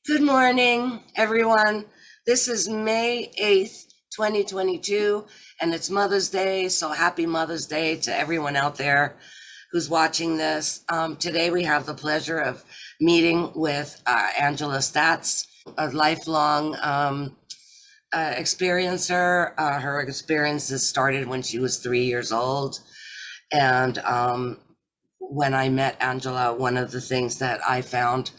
Good morning, everyone. This is May 8th, 2022, and it's Mother's Day. So happy Mother's Day to everyone out there who's watching this. Today we have the pleasure of meeting with Angela Statz, a lifelong experiencer. Her experiences started when she was 3 years old. And when I met Angela, one of the things that I found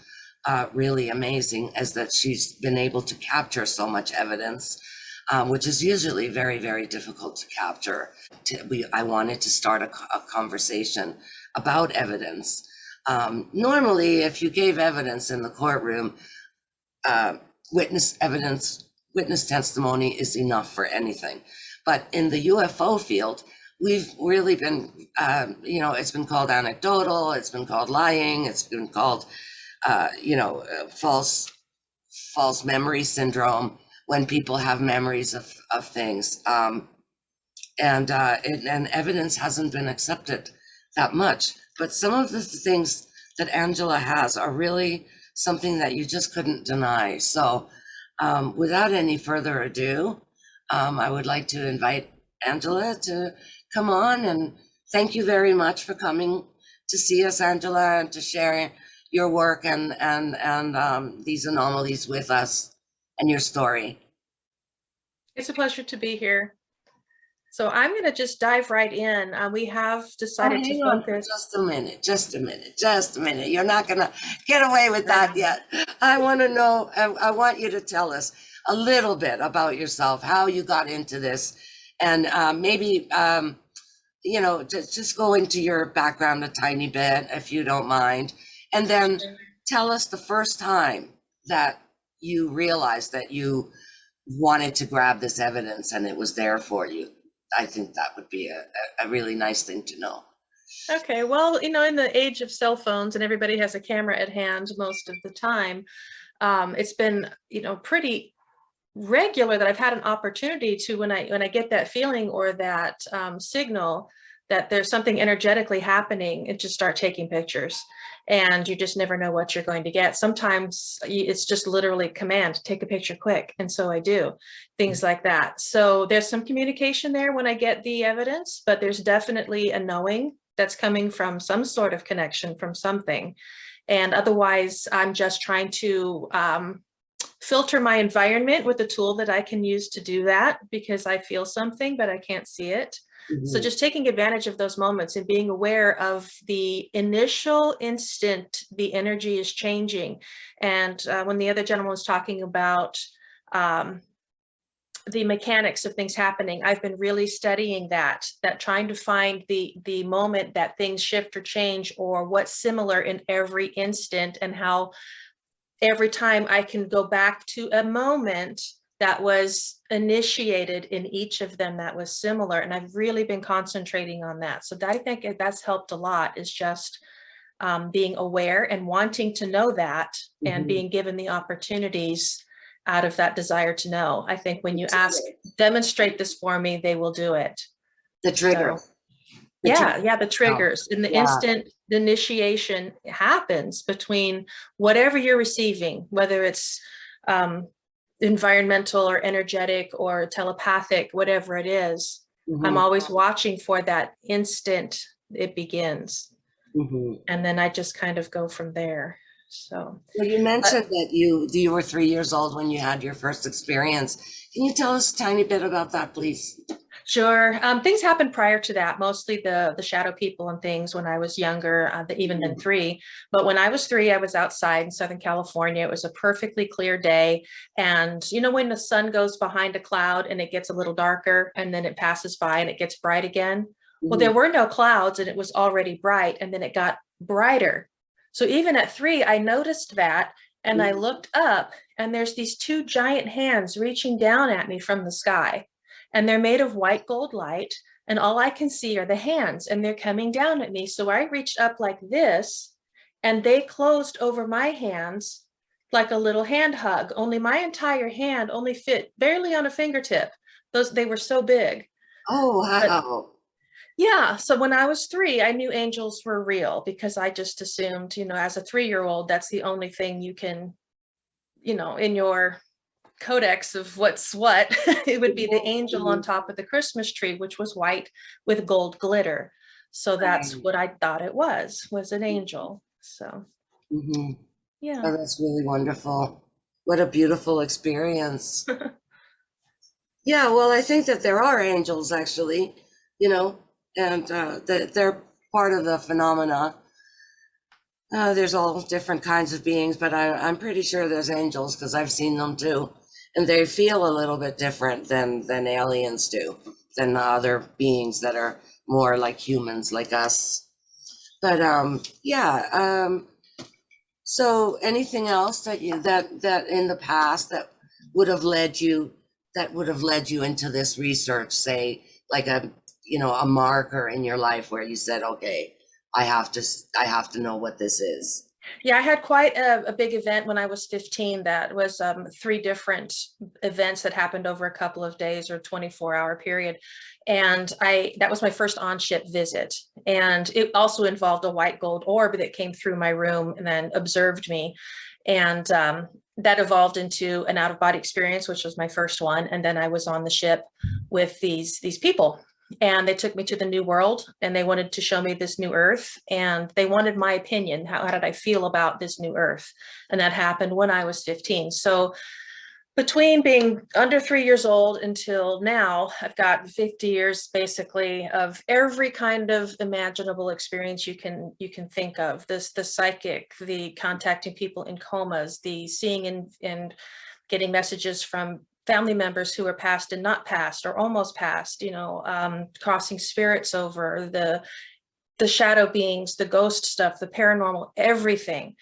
really amazing is that she's been able to capture so much evidence, which is usually very, very difficult to capture. I wanted to start a conversation about evidence. Normally, if you gave evidence in the courtroom, witness testimony is enough for anything. But in the UFO field, we've really been, it's been called anecdotal, it's been called lying, it's been called false memory syndrome, when people have memories of things. And evidence hasn't been accepted that much. But some of the things that Angela has are really something that you just couldn't deny. So without any further ado, I would like to invite Angela to come on, and thank you very much for coming to see us, Angela, and to share your work and these anomalies with us and your story. It's a pleasure to be here. So I'm going to just dive right in. We have decided to focus. Just a minute. You're not going to get away with that yet. I want to know, I want you to tell us a little bit about yourself, how you got into this, and maybe, just go into your background a tiny bit, if you don't mind. And then tell us the first time that you realized that you wanted to grab this evidence and it was there for you. I think that would be a really nice thing to know. Okay, well, in the age of cell phones and everybody has a camera at hand most of the time, it's been, pretty regular that I've had an opportunity to, when I get that feeling or that signal that there's something energetically happening, and just start taking pictures. And you just never know what you're going to get. Sometimes it's just literally command, take a picture quick. And so I do things like that. So there's some communication there when I get the evidence, but there's definitely a knowing that's coming from some sort of connection from something. And otherwise, I'm just trying to filter my environment with a tool that I can use to do that, because I feel something, but I can't see it. So just taking advantage of those moments and being aware of the initial instant, the energy is changing. And when the other gentleman was talking about the mechanics of things happening, I've been really studying that trying to find the moment that things shift or change, or what's similar in every instant, and how every time I can go back to a moment that was initiated in each of them that was similar. And I've really been concentrating on that. So I think that's helped a lot, is just being aware and wanting to know that, and being given the opportunities out of that desire to know. I think when you ask, demonstrate this for me, they will do it. The trigger. So, the triggers. In the instant, the initiation happens between whatever you're receiving, whether it's environmental or energetic or telepathic, whatever it is. I'm always watching for that instant it begins. And then I just kind of go from there. So well, you mentioned that you were 3 years old when you had your first experience. Can you tell us a tiny bit about that, please? Sure. Things happened prior to that, mostly the shadow people and things when I was younger, even than 3. But when I was 3, I was outside in Southern California. It was a perfectly clear day. And when the sun goes behind a cloud and it gets a little darker, and then it passes by and it gets bright again. Well, there were no clouds and it was already bright, and then it got brighter. So even at 3, I noticed that, and I looked up, and there's these 2 giant hands reaching down at me from the sky. And they're made of white gold light, and all I can see are the hands, and they're coming down at me. So I reached up like this, and they closed over my hands like a little hand hug, only my entire hand only fit barely on a fingertip. They were so big. Oh, wow. Yeah. So when I was 3, I knew angels were real, because I just assumed, as a 3-year-old, that's the only thing you can in your codex of what's what, it would be the angel on top of the Christmas tree, which was white with gold glitter. So that's what I thought it was an angel. So, yeah. Oh, that's really wonderful. What a beautiful experience. Yeah, well, I think that there are angels actually, and that they're part of the phenomena. There's all different kinds of beings, but I'm pretty sure there's angels because I've seen them too. And they feel a little bit different than aliens do, than the other beings that are more like humans, like us. But so anything else that that in the past that would have led you into this research, say like a marker in your life where you said, okay, I have to know what this is. Yeah, I had quite a big event when I was 15. That was 3 different events that happened over a couple of days or 24-hour period. And that was my first on-ship visit. And it also involved a white gold orb that came through my room and then observed me. And that evolved into an out-of-body experience, which was my first one. And then I was on the ship with these people. And they took me to the new world, and they wanted to show me this new earth, and they wanted my opinion. How did I feel about this new earth? And that happened when I was 15. So between being under 3 years old until now, I've got 50 years basically of every kind of imaginable experience you can think of. The psychic, the contacting people in comas, the seeing and getting messages from family members who are passed and not passed or almost passed, crossing spirits over, the shadow beings, the ghost stuff, the paranormal, everything,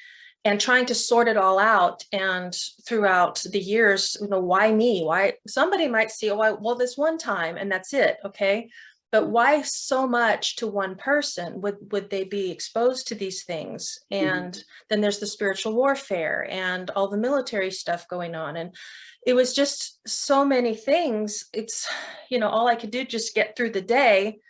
and trying to sort it all out. And throughout the years, why me? Why somebody might see, well, this one time and that's it. Okay. But why so much to one person? Would they be exposed to these things? And then there's the spiritual warfare and all the military stuff going on. And it was just so many things. It's, all I could do just get through the day,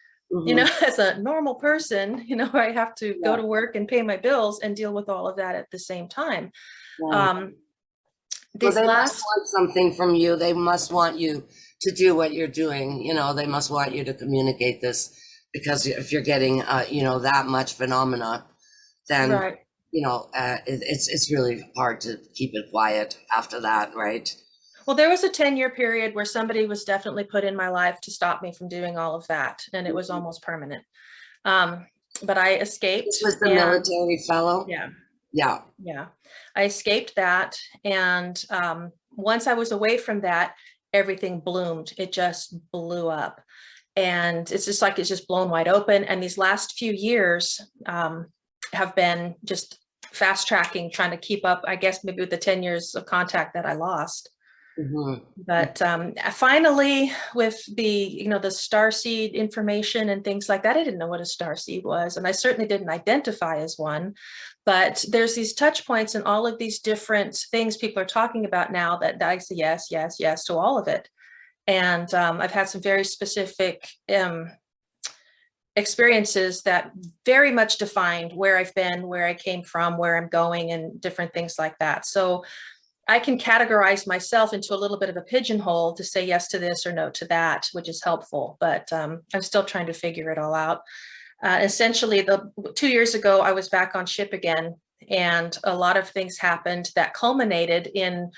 as a normal person, I have to go to work and pay my bills and deal with all of that at the same time. Well, they must want something from you. They must want you to do what you're doing. They must want you to communicate this, because if you're getting, that much phenomena, then, it's really hard to keep it quiet after that, right? Well, there was a 10-year period where somebody was definitely put in my life to stop me from doing all of that. And it was almost permanent. But I escaped. This was the military fellow? Yeah. Yeah. Yeah. I escaped that. And once I was away from that, everything bloomed. It just blew up. And it's just like it's just blown wide open. And these last few years have been just fast tracking, trying to keep up, I guess, maybe with the 10 years of contact that I lost. But finally, with the the starseed information and things like that, I didn't know what a starseed was, and I certainly didn't identify as one. But there's these touch points and all of these different things people are talking about now that I say yes, yes, yes to all of it. And I've had some very specific experiences that very much defined where I've been, where I came from, where I'm going, and different things like that. So I can categorize myself into a little bit of a pigeonhole to say yes to this or no to that, which is helpful, but I'm still trying to figure it all out. Essentially, 2 years ago, I was back on ship again, and a lot of things happened that culminated in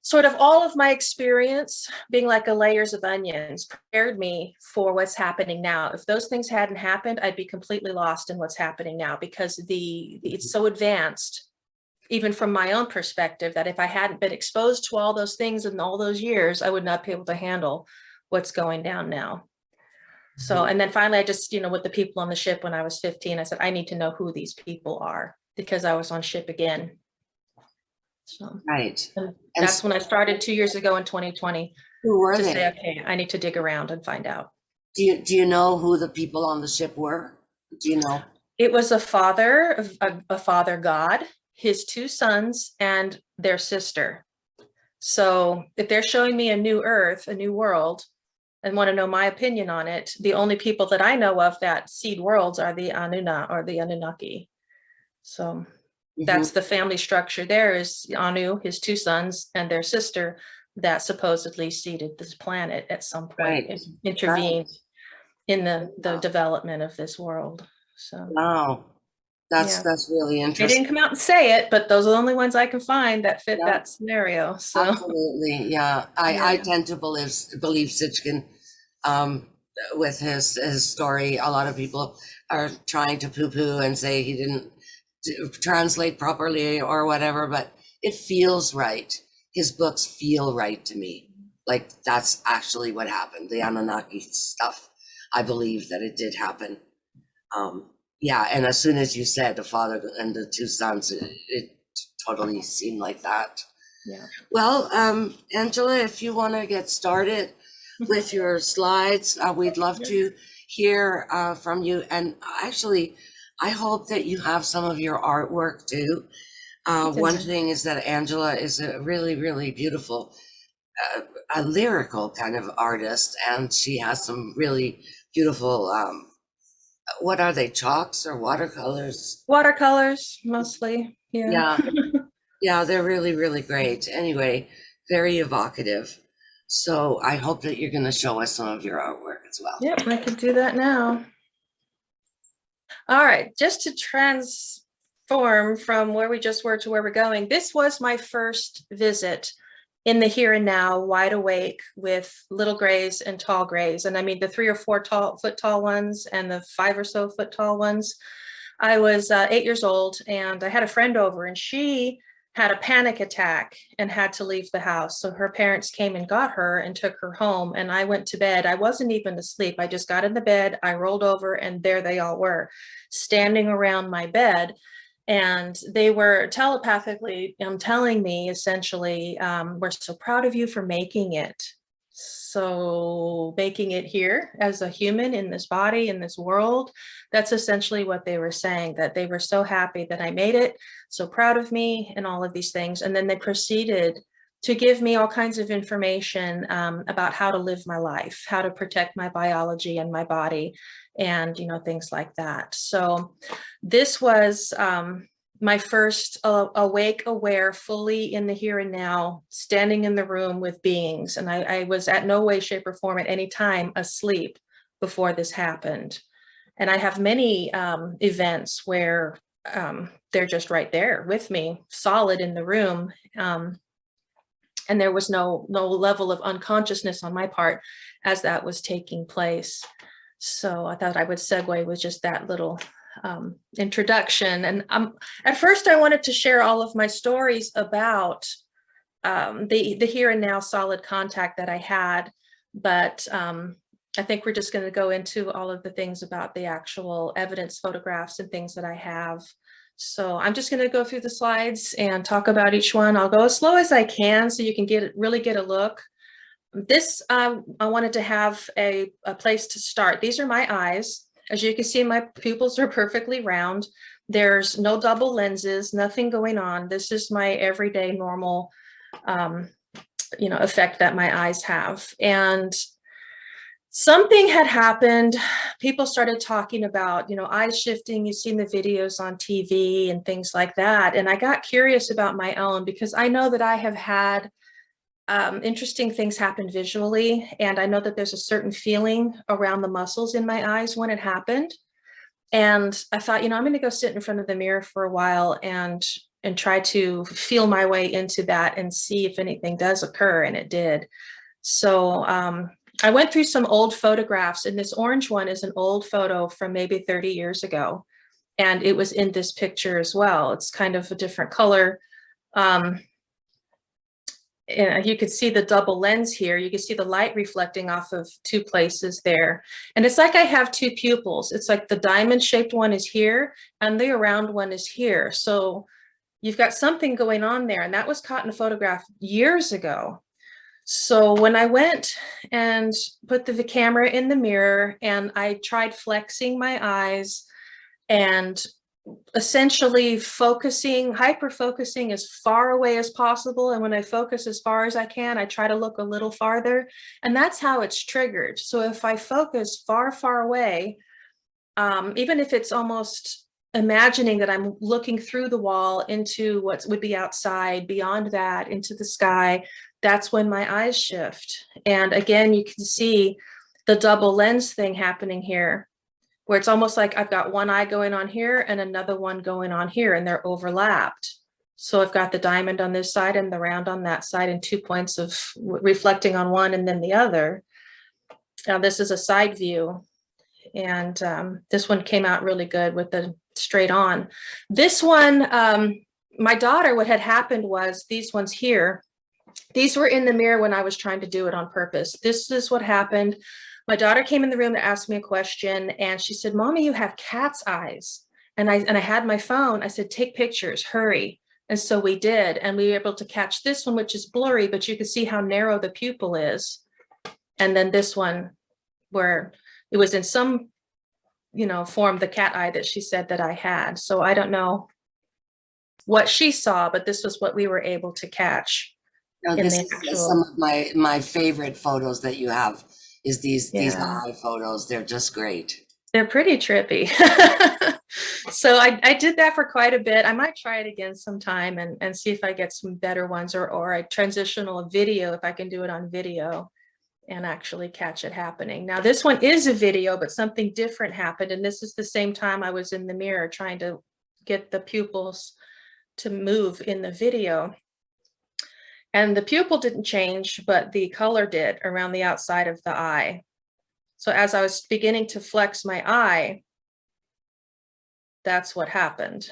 sort of all of my experience being like a layers of onions, prepared me for what's happening now. If those things hadn't happened, I'd be completely lost in what's happening now, because it's so advanced, even from my own perspective, that if I hadn't been exposed to all those things in all those years, I would not be able to handle what's going down now. So, and then finally, I just, with the people on the ship when I was 15, I said, I need to know who these people are, because I was on ship again. So, right. And that's when I started 2 years ago in 2020. Who were to they? say, okay, I need to dig around and find out. Do you know who the people on the ship were? Do you know? It was a father God, his 2 sons, and their sister. So if they're showing me a new earth, a new world, and want to know my opinion on it, the only people that I know of that seed worlds are the Anuna or the Anunnaki. So That's the family structure. There is Anu, his 2 sons, and their sister that supposedly seeded this planet at some point, Right. intervened in the Wow. development of this world. So Wow. That's really they interesting. didn't come out and say it, but those are the only ones I can find that fit Yeah. that scenario. So Absolutely. Yeah. I tend to believe Sitchkin with his story. A lot of people are trying to poo-poo and say he didn't translate properly or whatever, but it feels right. His books feel right to me. Like that's actually what happened. The Anunnaki stuff, I believe that it did happen. Yeah, and as soon as you said the father and the 2 sons, it totally seemed like that. yeah. Well, Angela, if you want to get started with your slides, we'd love to hear from you. And actually, I hope that you have some of your artwork too. One thing is that Angela is a really, really beautiful, a lyrical kind of artist, and she has some really beautiful, what are they, chalks or watercolors? Watercolors mostly. Yeah. Yeah, they're really, really great. Anyway, very evocative. So I hope that you're going to show us some of your artwork as well. Yep, I can do that now. All right, just to transform from where we just were to where we're going, this was my first visit in the here and now, wide awake with little grays and tall grays. And I mean the 3 or 4 foot tall ones and the 5 or so foot tall ones. I was 8 years old and I had a friend over and she had a panic attack and had to leave the house. So her parents came and got her and took her home. And I went to bed. I wasn't even asleep. I just got in the bed. I rolled over and there they all were standing around my bed. And they were telepathically telling me essentially, we're so proud of you for making it. So making it here as a human in this body, in this world, that's essentially what they were saying, that they were so happy that I made it, so proud of me and all of these things. And then they proceeded to give me all kinds of information about how to live my life, how to protect my biology and my body, and, you know, things like that. So this was my first awake, aware, fully in the here and now, standing in the room with beings. And I was at no way, shape, or form at any time asleep before this happened. And I have many events where they're just right there with me, solid in the room. And there was no level of unconsciousness on my part as that was taking place. So I thought I would segue with just that little introduction. And at first I wanted to share all of my stories about the here and now solid contact that I had, but I think we're just going to go into all of the things about the actual evidence, photographs, and things that I have. So I'm just going to go through the slides and talk about each one. I'll go as slow as I can so you can really get a look. This, I wanted to have a place to start. These are my eyes. As you can see, my pupils are perfectly round. There's no double lenses, nothing going on. This is my everyday normal, you know, effect that my eyes have. And something had happened. People started talking about, you know, eye shifting. You've seen the videos on TV and things like that. And I got curious about my own because I know that I have had interesting things happen visually. And I know that there's a certain feeling around the muscles in my eyes when it happened. And I thought, you know, I'm going to go sit in front of the mirror for a while and try to feel my way into that and see if anything does occur. And it did. So I went through some old photographs, and this orange one is an old photo from maybe 30 years ago. And it was in this picture as well. It's kind of a different color. And you could see the double lens here. You can see the light reflecting off of 2 places there. And it's like I have 2 pupils. It's like the diamond shaped one is here and the round one is here. So you've got something going on there. And that was caught in a photograph years ago. So when I went and put the camera in the mirror and I tried flexing my eyes and essentially focusing, hyper-focusing as far away as possible. And when I focus as far as I can, I try to look a little farther. And that's how it's triggered. So if I focus far, far away, even if it's almost imagining that I'm looking through the wall into what would be outside, beyond that, into the sky, that's when my eyes shift. And again, you can see the double lens thing happening here, where it's almost like I've got one eye going on here and another one going on here, and they're overlapped. So I've got the diamond on this side and the round on that side, and 2 points of reflecting on one and then the other. Now this is a side view, and this one came out really good with the straight on. This one, my daughter, what had happened was these ones here, these were in the mirror when I was trying to do it on purpose. This is what happened. My daughter came in the room to ask me a question, and she said, "Mommy, you have cat's eyes." And I had my phone. I said, "Take pictures, hurry." And so we did, and we were able to catch this one, which is blurry, but you can see how narrow the pupil is. And then this one, where it was in some, form, the cat eye that she said that I had. So I don't know what she saw, but this was what we were able to catch. No, this is some of my favorite photos that you have is these eye photos. They're just great. They're pretty trippy. So I did that for quite a bit. I might try it again sometime and see if I get some better ones, or a transitional video, if I can do it on video and actually catch it happening. Now this one is a video, but something different happened. And this is the same time I was in the mirror trying to get the pupils to move in the video. And the pupil didn't change, but the color did around the outside of the eye. So as I was beginning to flex my eye, that's what happened.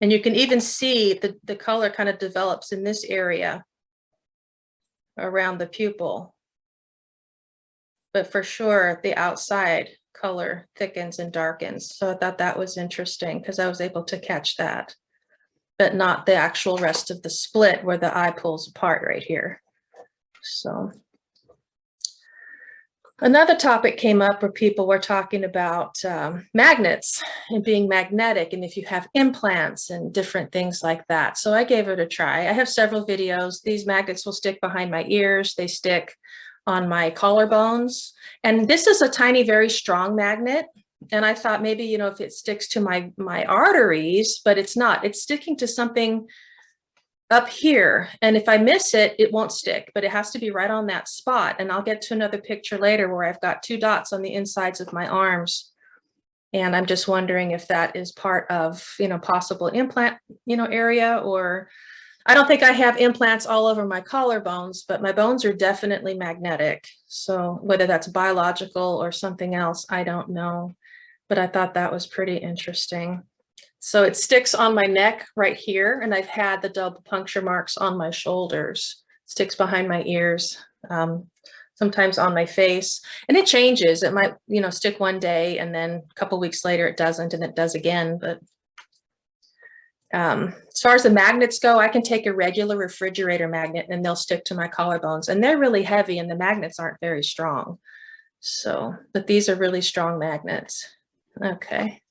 And you can even see the color kind of develops in this area around the pupil. But for sure, the outside color thickens and darkens. So I thought that was interesting because I was able to catch that, but not the actual rest of the split where the eye pulls apart right here. So another topic came up where people were talking about magnets and being magnetic, and if you have implants and different things like that. So I gave it a try. I have several videos. These magnets will stick behind my ears. They stick on my collarbones. And this is a tiny, very strong magnet. And I thought maybe, if it sticks to my arteries, but it's not. It's sticking to something up here. And if I miss it, it won't stick, but it has to be right on that spot. And I'll get to another picture later where I've got 2 dots on the insides of my arms. And I'm just wondering if that is part of, possible implant, area, or I don't think I have implants all over my collarbones, but my bones are definitely magnetic. So whether that's biological or something else, I don't know. But I thought that was pretty interesting. So it sticks on my neck right here, and I've had the double puncture marks on my shoulders, sticks behind my ears, sometimes on my face, and it changes. It might, stick one day, and then a couple weeks later it doesn't, and it does again. But as far as the magnets go, I can take a regular refrigerator magnet and they'll stick to my collarbones, and they're really heavy and the magnets aren't very strong. So, but these are really strong magnets. Okay.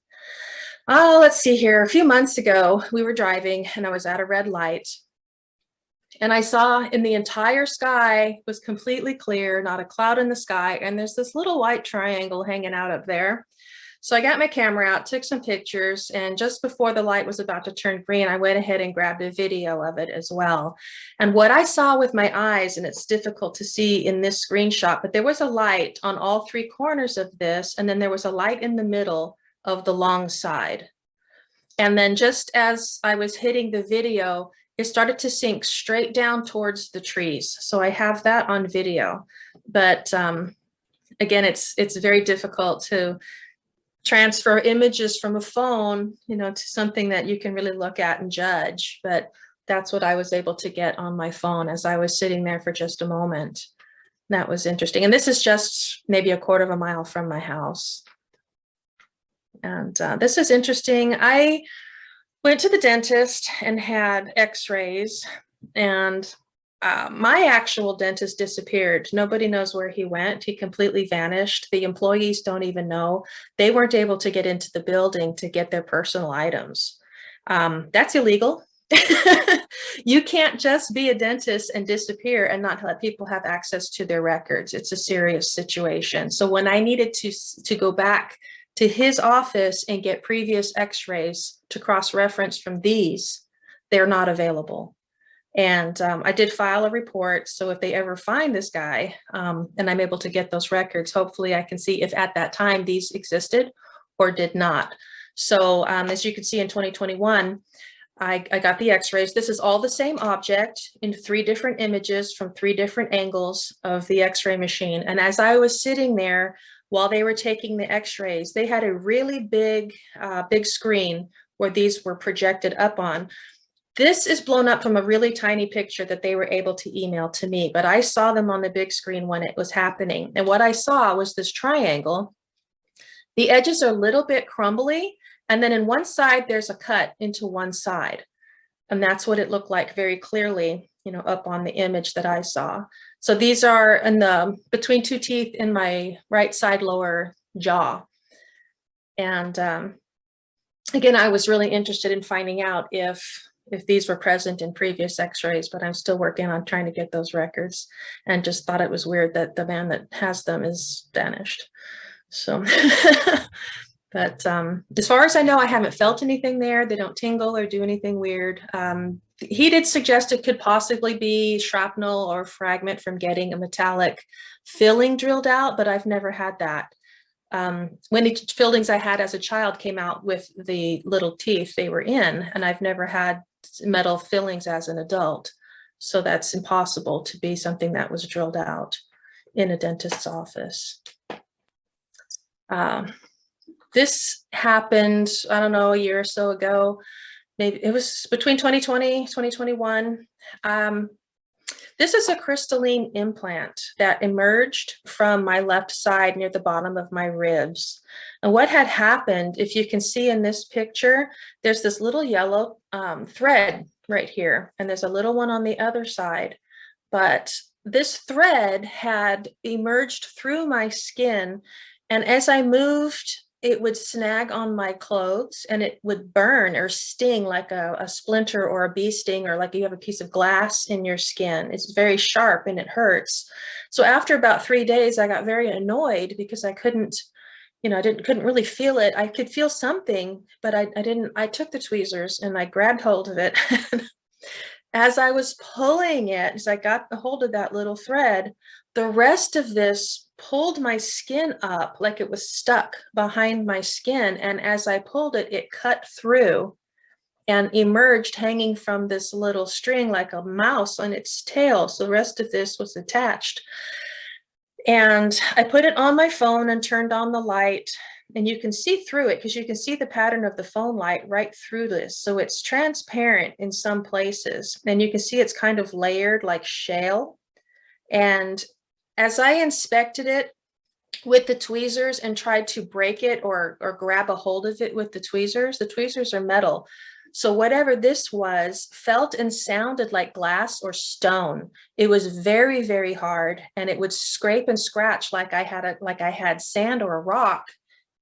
Oh, let's see here. A few months ago, we were driving and I was at a red light, and I saw in the entire sky was completely clear, not a cloud in the sky. And there's this little white triangle hanging out up there. So I got my camera out, took some pictures, and just before the light was about to turn green, I went ahead and grabbed a video of it as well. And what I saw with my eyes, and it's difficult to see in this screenshot, but there was a light on all 3 corners of this, and then there was a light in the middle of the long side. And then just as I was hitting the video, it started to sink straight down towards the trees. So I have that on video, but again, it's very difficult to transfer images from a phone, to something that you can really look at and judge. But that's what I was able to get on my phone as I was sitting there for just a moment. That was interesting. And this is just maybe a quarter of a mile from my house. And this is interesting. I went to the dentist and had x-rays, and my actual dentist disappeared. Nobody knows where he went. He completely vanished. The employees don't even know. They weren't able to get into the building to get their personal items. That's illegal. You can't just be a dentist and disappear and not let people have access to their records. It's a serious situation. So when I needed to go back to his office and get previous x-rays to cross-reference from these, they're not available. And I did file a report. So if they ever find this guy and I'm able to get those records, hopefully I can see if at that time these existed or did not. So as you can see in 2021, I got the x-rays. This is all the same object in 3 different images from 3 different angles of the x-ray machine. And as I was sitting there while they were taking the x-rays, they had a really big screen where these were projected up on. This is blown up from a really tiny picture that they were able to email to me, but I saw them on the big screen when it was happening. And what I saw was this triangle. The edges are a little bit crumbly, and then in one side, there's a cut into one side. And that's what it looked like very clearly, you know, up on the image that I saw. So these are in the between 2 teeth in my right side lower jaw. And again, I was really interested in finding out if these were present in previous x-rays, but I'm still working on trying to get those records, and just thought it was weird that the man that has them is vanished. So, but as far as I know, I haven't felt anything there. They don't tingle or do anything weird. He did suggest it could possibly be shrapnel or fragment from getting a metallic filling drilled out, but I've never had that. When the fillings I had as a child came out with the little teeth they were in, and I've never had metal fillings as an adult. So that's impossible to be something that was drilled out in a dentist's office. This happened, I don't know, a year or so ago. Maybe it was between 2020, 2021. This is a crystalline implant that emerged from my left side near the bottom of my ribs. And what had happened, if you can see in this picture, there's this little yellow thread right here, and there's a little one on the other side. But this thread had emerged through my skin, and as I moved, it would snag on my clothes and it would burn or sting like a splinter or a bee sting, or like you have a piece of glass in your skin. It's very sharp and it hurts. So after about 3 days, I got very annoyed because I couldn't, you know, couldn't really feel it. I could feel something, but I didn't. I took the tweezers and I grabbed hold of it. As I was pulling it, as I got a hold of that little thread, the rest of this pulled my skin up like it was stuck behind my skin. And as I pulled it, it cut through and emerged hanging from this little string like a mouse on its tail. So the rest of this was attached. And I put it on my phone and turned on the light, and you can see through it because you can see the pattern of the phone light right through this. So it's transparent in some places, and you can see it's kind of layered like shale. And as I inspected it with the tweezers and tried to break it or grab a hold of it with the tweezers are metal. So whatever this was felt and sounded like glass or stone. It was very, very hard, and it would scrape and scratch like I had sand or a rock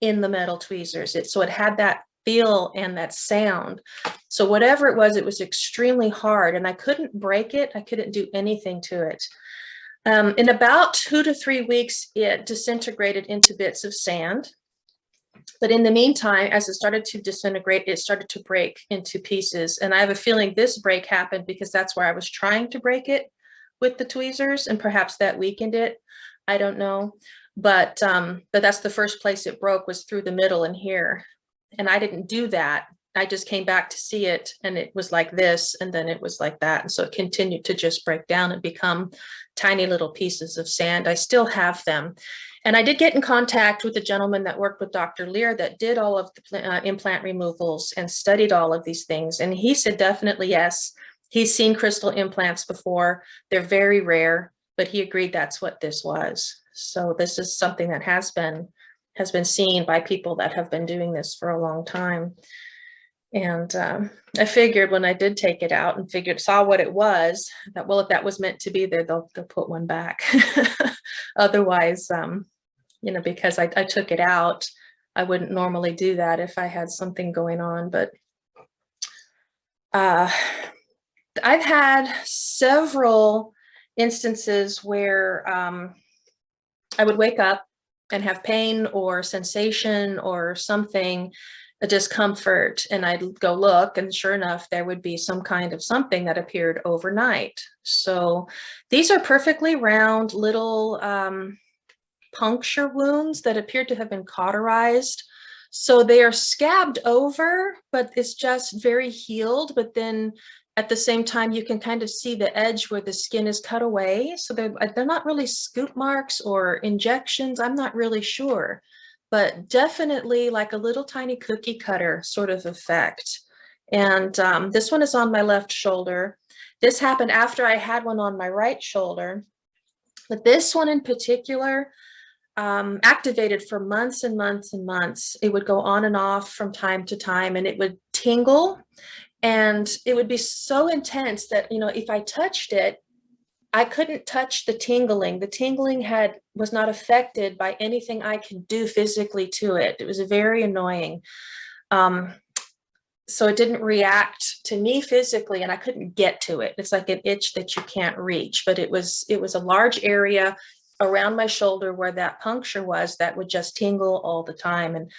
in the metal tweezers. So it had that feel and that sound. So whatever it was extremely hard, and I couldn't break it. I couldn't do anything to it. In about 2 to 3 weeks, it disintegrated into bits of sand. But in the meantime, as it started to disintegrate, it started to break into pieces. And I have a feeling this break happened because that's where I was trying to break it with the tweezers, and perhaps that weakened it. I don't know. But that's the first place it broke, was through the middle in here. And I didn't do that. I just came back to see it, and it was like this, and then it was like that. And so it continued to just break down and become tiny little pieces of sand. I still have them. And I did get in contact with the gentleman that worked with Dr. Lear that did all of the implant removals and studied all of these things. And he said definitely yes. He's seen crystal implants before. They're very rare, but he agreed that's what this was. So this is something that has been seen by people that have been doing this for a long time. And I figured when I did take it out and saw what it was, that, well, if that was meant to be there, they'll put one back. Otherwise, you know, because I took it out, I wouldn't normally do that if I had something going on. But I've had several instances where I would wake up and have pain or sensation or something, a discomfort, and I'd go look, and sure enough, there would be some kind of something that appeared overnight. So these are perfectly round little puncture wounds that appear to have been cauterized. So they are scabbed over, but it's just very healed. But then at the same time, you can kind of see the edge where the skin is cut away. So they're not really scoop marks or injections. I'm not really sure, but definitely like a little tiny cookie cutter sort of effect. And this one is on my left shoulder. This happened after I had one on my right shoulder. But this one in particular, activated for months and months and months. It would go on and off from time to time, and it would tingle, and it would be so intense that, you know, if I touched it, I couldn't touch the tingling. The tingling was not affected by anything I could do physically to it. It was very annoying. So it didn't react to me physically, and I couldn't get to it. It's like an itch that you can't reach, but it was a large area around my shoulder where that puncture was that would just tingle all the time. And,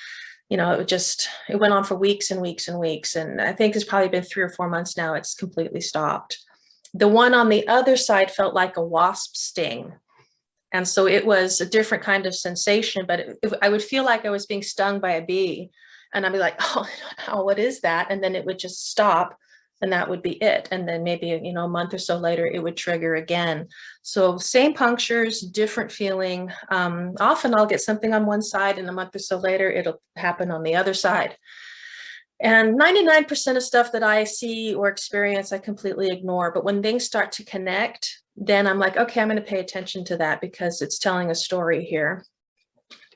you know, it went on for weeks and weeks and weeks. And I think it's probably been 3 or 4 months now. It's completely stopped. The one on the other side felt like a wasp sting. And so it was a different kind of sensation, but I would feel like I was being stung by a bee, and I'd be like, oh, what is that? And then it would just stop, and that would be it. And then maybe, you know, a month or so later, it would trigger again. So same punctures, different feeling. Often I'll get something on one side, and a month or so later, it'll happen on the other side. And 99% of stuff that I see or experience, I completely ignore. But when things start to connect, then I'm like, okay, I'm going to pay attention to that because it's telling a story here.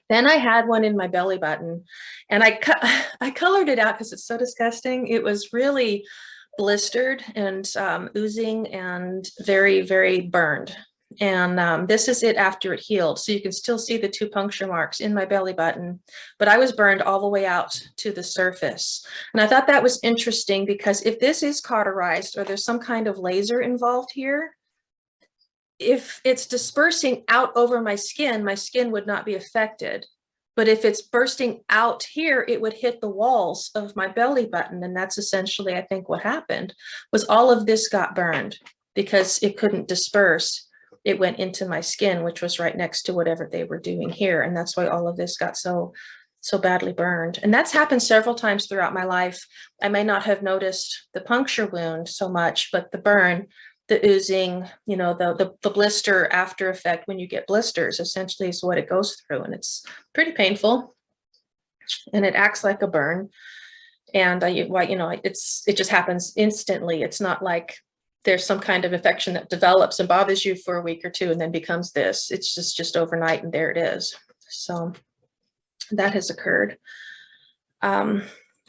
Then I had one in my belly button, and I colored it out because it's so disgusting. It was really blistered and oozing and very, very burned. And this is it after it healed. So you can still see the 2 puncture marks in my belly button, but I was burned all the way out to the surface. And I thought that was interesting because if this is cauterized or there's some kind of laser involved here, if it's dispersing out over my skin would not be affected. But if it's bursting out here, it would hit the walls of my belly button. And that's essentially, I think, what happened was all of this got burned because it couldn't disperse. It went into my skin, which was right next to whatever they were doing here. And that's why all of this got so badly burned. And that's happened several times throughout my life. I may not have noticed the puncture wound so much, but the burn, the oozing, you know, the blister after effect when you get blisters essentially is what it goes through. And it's pretty painful, and it acts like a burn. And you know, it just happens instantly. It's not like there's some kind of infection that develops and bothers you for a week or 2 and then becomes this. It's just overnight, and there it is. So that has occurred.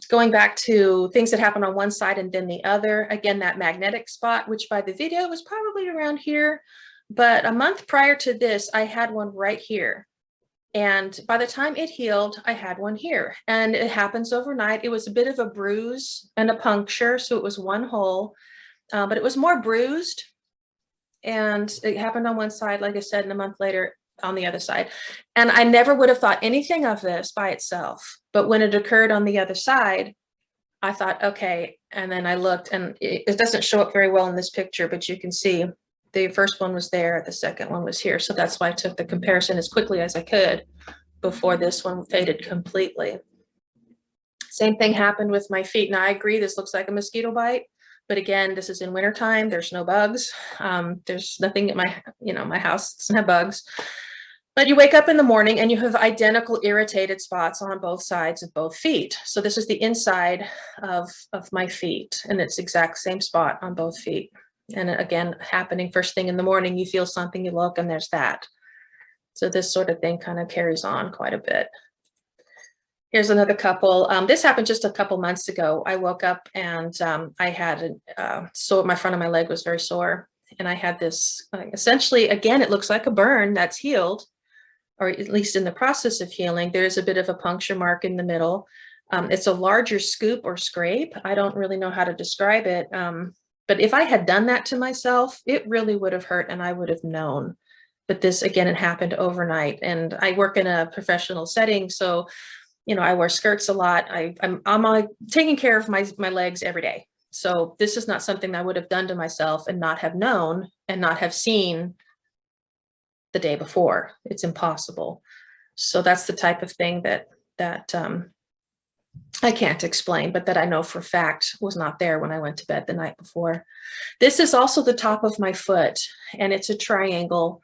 Going back to things that happen on one side and then the other, again, that magnetic spot, which by the video was probably around here, but a month prior to this, I had one right here. And by the time it healed, I had one here, and it happens overnight. It was a bit of a bruise and a puncture, so it was one hole, but it was more bruised, and it happened on one side, like I said, and a month later on the other side. And I never would have thought anything of this by itself. But when it occurred on the other side, I thought, okay. And then I looked, and it doesn't show up very well in this picture, but you can see the first one was there, the second one was here. So that's why I took the comparison as quickly as I could before this one faded completely. Same thing happened with my feet. Now I agree, this looks like a mosquito bite. But again, this is in wintertime. There's no bugs. There's nothing at my house doesn't have bugs. But you wake up in the morning and you have identical irritated spots on both sides of both feet. So this is the inside of my feet, and it's exact same spot on both feet. And again, happening first thing in the morning, you feel something, you look, and there's that. So this sort of thing kind of carries on quite a bit. Here's another couple. This happened just a couple months ago. I woke up and I had my front of my leg was very sore. And I had this, essentially, again, it looks like a burn that's healed, or at least in the process of healing. There's a bit of a puncture mark in the middle. It's a larger scoop or scrape. I don't really know how to describe it. But if I had done that to myself, it really would have hurt, and I would have known. But this, again, it happened overnight. And I work in a professional setting, so, you know, I wear skirts a lot. I'm taking care of my legs every day. So this is not something I would have done to myself and not have known and not have seen the day before. It's impossible. So that's the type of thing that I can't explain, but that I know for a fact was not there when I went to bed the night before. This is also the top of my foot, and it's a triangle.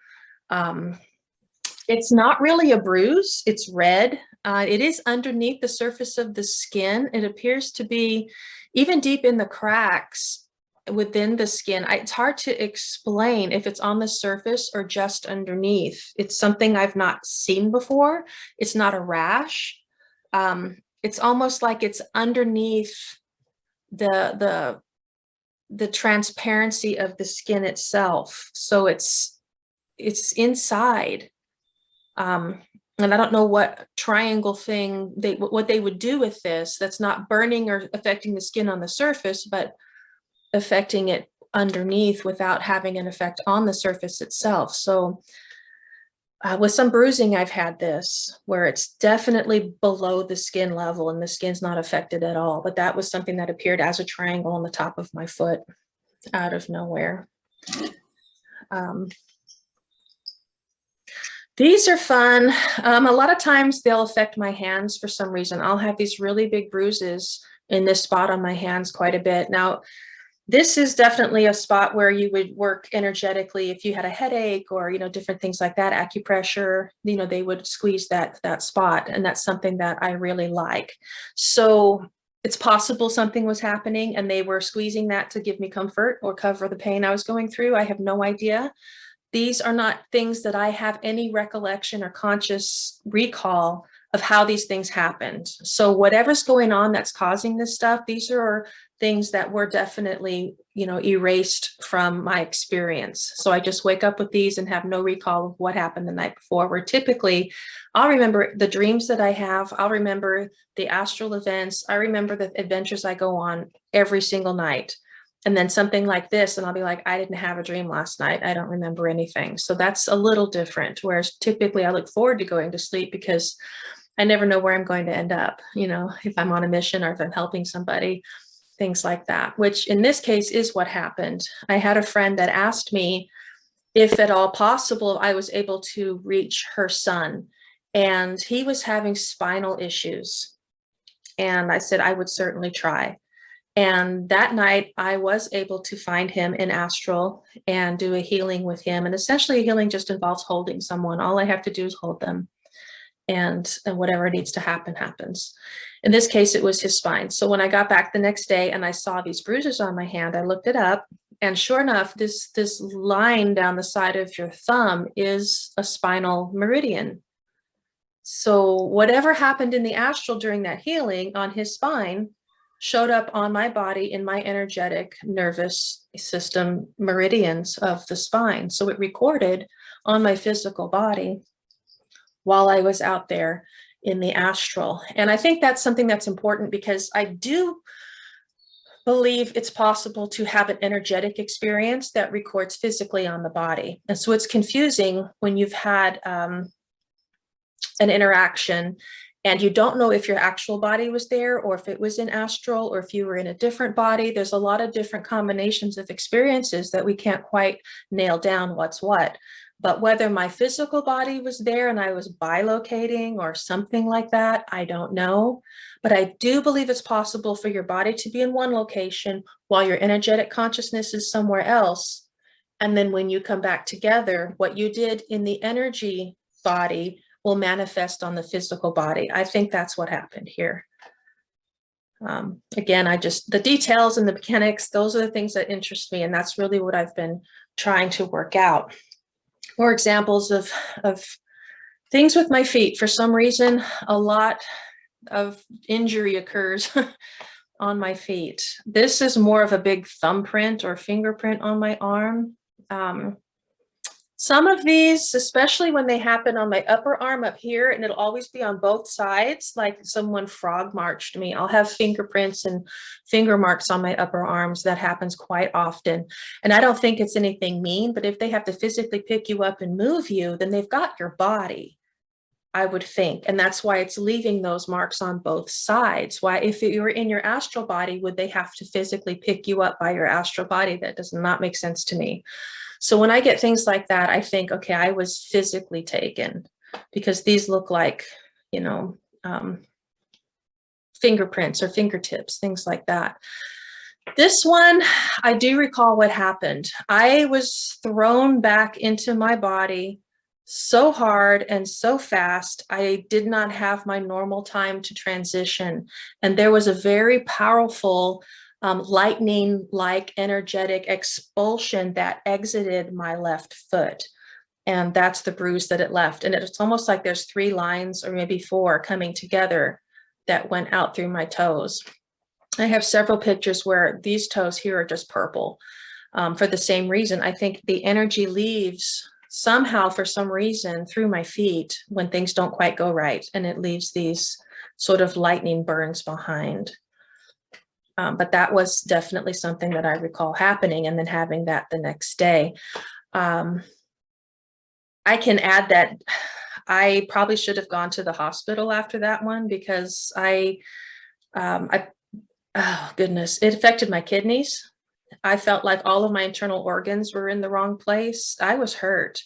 It's not really a bruise. It's red. It is underneath the surface of the skin. It appears to be even deep in the cracks within the skin. It's hard to explain if it's on the surface or just underneath. It's something I've not seen before. It's not a rash. It's almost like it's underneath the transparency of the skin itself. So it's inside. And I don't know what triangle thing what they would do with this that's not burning or affecting the skin on the surface, but affecting it underneath without having an effect on the surface itself. So with some bruising, I've had this where it's definitely below the skin level and the skin's not affected at all. But that was something that appeared as a triangle on the top of my foot out of nowhere. These are fun. A lot of times they'll affect my hands for some reason. I'll have these really big bruises in this spot on my hands quite a bit. Now, this is definitely a spot where you would work energetically if you had a headache or, you know, different things like that, acupressure, you know, they would squeeze that spot. And that's something that I really like. So it's possible something was happening and they were squeezing that to give me comfort or cover the pain I was going through. I have no idea. These are not things that I have any recollection or conscious recall of how these things happened. So whatever's going on that's causing this stuff, these are things that were definitely, you know, erased from my experience. So I just wake up with these and have no recall of what happened the night before, where typically I'll remember the dreams that I have. I'll remember the astral events. I remember the adventures I go on every single night. And then something like this, and I'll be like, I didn't have a dream last night. I don't remember anything. So that's a little different. Whereas typically I look forward to going to sleep because I never know where I'm going to end up, you know, if I'm on a mission or if I'm helping somebody, things like that, which in this case is what happened. I had a friend that asked me if at all possible, I was able to reach her son, and he was having spinal issues. And I said, I would certainly try. And that night I was able to find him in astral and do a healing with him. And essentially healing just involves holding someone. All I have to do is hold them. And whatever needs to happen happens. In this case, it was his spine. So when I got back the next day and I saw these bruises on my hand, I looked it up. And sure enough, this line down the side of your thumb is a spinal meridian. So whatever happened in the astral during that healing on his spine showed up on my body in my energetic nervous system meridians of the spine. So it recorded on my physical body while I was out there in the astral. And I think that's something that's important because I do believe it's possible to have an energetic experience that records physically on the body. And so it's confusing when you've had an interaction and you don't know if your actual body was there or if it was in astral or if you were in a different body. There's a lot of different combinations of experiences that we can't quite nail down what's what. But whether my physical body was there and I was bilocating or something like that, I don't know. But I do believe it's possible for your body to be in one location while your energetic consciousness is somewhere else. And then when you come back together, what you did in the energy body will manifest on the physical body. I think that's what happened here. Again, the details and the mechanics, those are the things that interest me. And that's really what I've been trying to work out. More examples of things with my feet. For some reason, a lot of injury occurs on my feet. This is more of a big thumbprint or fingerprint on my arm. Some of these, especially when they happen on my upper arm up here, and it'll always be on both sides, like someone frog marched me. I'll have fingerprints and finger marks on my upper arms. That happens quite often. And I don't think it's anything mean, but if they have to physically pick you up and move you, then they've got your body, I would think. And that's why it's leaving those marks on both sides. Why, if you were in your astral body, would they have to physically pick you up by your astral body? That does not make sense to me. So when I get things like that, I think, okay, I was physically taken, because these look like, you know, fingerprints or fingertips, things like that. This one, I do recall what happened. I was thrown back into my body so hard and so fast. I did not have my normal time to transition. And there was a very powerful lightning-like energetic expulsion that exited my left foot. And that's the bruise that it left. And it's almost like there's 3 lines or maybe 4 coming together that went out through my toes. I have several pictures where these toes here are just purple for the same reason. I think the energy leaves somehow, for some reason, through my feet when things don't quite go right. And it leaves these sort of lightning burns behind. But that was definitely something that I recall happening, and then having that the next day. I can add that I probably should have gone to the hospital after that one, because oh goodness, it affected my kidneys. I felt like all of my internal organs were in the wrong place. I was hurt.